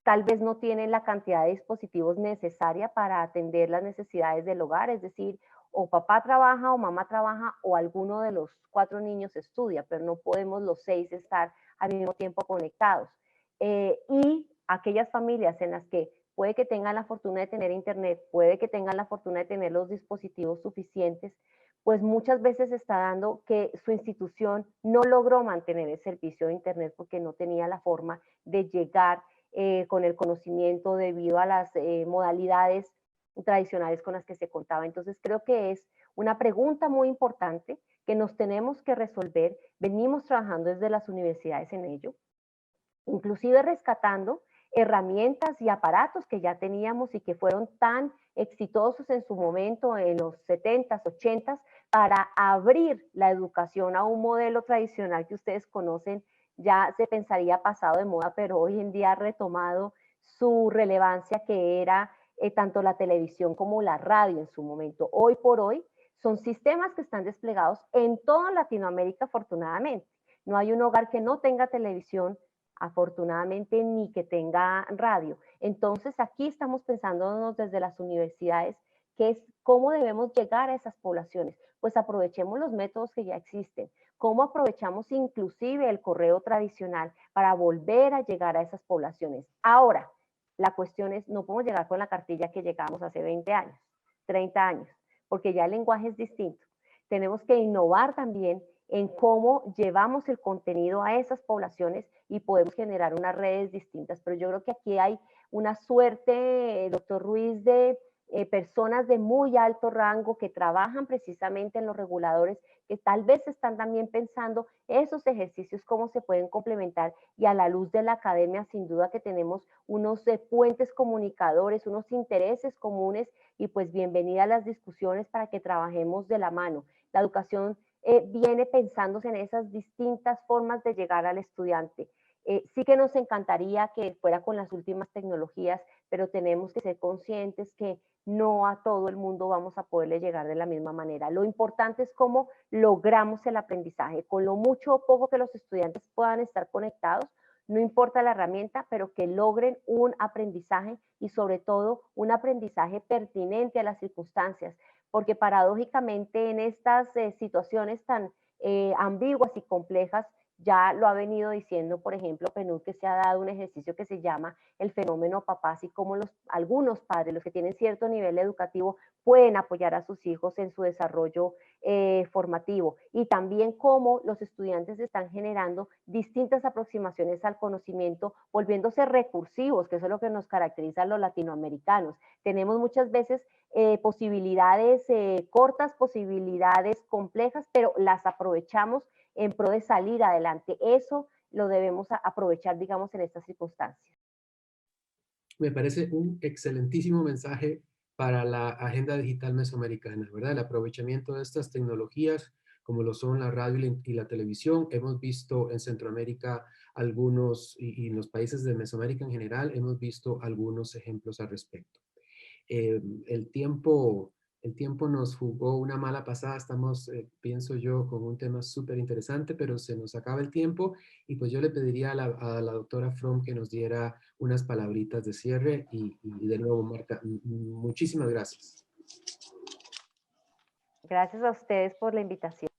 tal vez no tienen la cantidad de dispositivos necesaria para atender las necesidades del hogar, es decir, o papá trabaja o mamá trabaja o alguno de los 4 niños estudia, pero no podemos los 6 estar al mismo tiempo conectados. Y aquellas familias en las que puede que tengan la fortuna de tener internet, puede que tengan la fortuna de tener los dispositivos suficientes, pues muchas veces está dando que su institución no logró mantener el servicio de internet porque no tenía la forma de llegar con el conocimiento debido a las modalidades tradicionales con las que se contaba. Entonces creo que es una pregunta muy importante que nos tenemos que resolver. Venimos trabajando desde las universidades en ello, inclusive rescatando herramientas y aparatos que ya teníamos y que fueron tan exitosos en su momento en los 70s, 80s, para abrir la educación a un modelo tradicional que ustedes conocen, ya se pensaría pasado de moda, pero hoy en día ha retomado su relevancia, que era tanto la televisión como la radio en su momento. Hoy por hoy son sistemas que están desplegados en toda Latinoamérica, afortunadamente. No hay un hogar que no tenga televisión, afortunadamente, ni que tenga radio. Entonces aquí estamos pensándonos desde las universidades que es cómo debemos llegar a esas poblaciones. Pues aprovechemos los métodos que ya existen. ¿Cómo aprovechamos inclusive el correo tradicional para volver a llegar a esas poblaciones? Ahora, la cuestión es, no podemos llegar con la cartilla que llegamos hace 20 años, 30 años, porque ya el lenguaje es distinto. Tenemos que innovar también en cómo llevamos el contenido a esas poblaciones y podemos generar unas redes distintas. Pero yo creo que aquí hay una suerte, doctor Ruiz, de personas de muy alto rango que trabajan precisamente en los reguladores, que tal vez están también pensando esos ejercicios, cómo se pueden complementar, y a la luz de la academia, sin duda que tenemos unos puentes comunicadores, unos intereses comunes, y pues bienvenida a las discusiones para que trabajemos de la mano. La educación viene pensándose en esas distintas formas de llegar al estudiante. Sí que nos encantaría que fuera con las últimas tecnologías, pero tenemos que ser conscientes que no a todo el mundo vamos a poderle llegar de la misma manera. Lo importante es cómo logramos el aprendizaje, con lo mucho o poco que los estudiantes puedan estar conectados, no importa la herramienta, pero que logren un aprendizaje y sobre todo un aprendizaje pertinente a las circunstancias, porque paradójicamente en estas situaciones tan ambiguas y complejas, ya lo ha venido diciendo, por ejemplo, PNUD, que se ha dado un ejercicio que se llama el fenómeno papás, y cómo algunos padres, los que tienen cierto nivel educativo, pueden apoyar a sus hijos en su desarrollo formativo, y también cómo los estudiantes están generando distintas aproximaciones al conocimiento, volviéndose recursivos, que eso es lo que nos caracteriza a los latinoamericanos. Tenemos muchas veces posibilidades cortas, posibilidades complejas, pero las aprovechamos en pro de salir adelante. Eso lo debemos aprovechar, digamos, en estas circunstancias. Me parece un excelentísimo mensaje para la agenda digital mesoamericana, ¿verdad? El aprovechamiento de estas tecnologías, como lo son la radio y la televisión. Hemos visto en Centroamérica algunos, y en los países de Mesoamérica en general, hemos visto algunos ejemplos al respecto. El tiempo El tiempo nos jugó una mala pasada. Estamos, pienso yo, con un tema súper interesante, pero se nos acaba el tiempo. Y pues yo le pediría a la doctora Fromm que nos diera unas palabritas de cierre. Y de nuevo, Marta, muchísimas gracias. Gracias a ustedes por la invitación.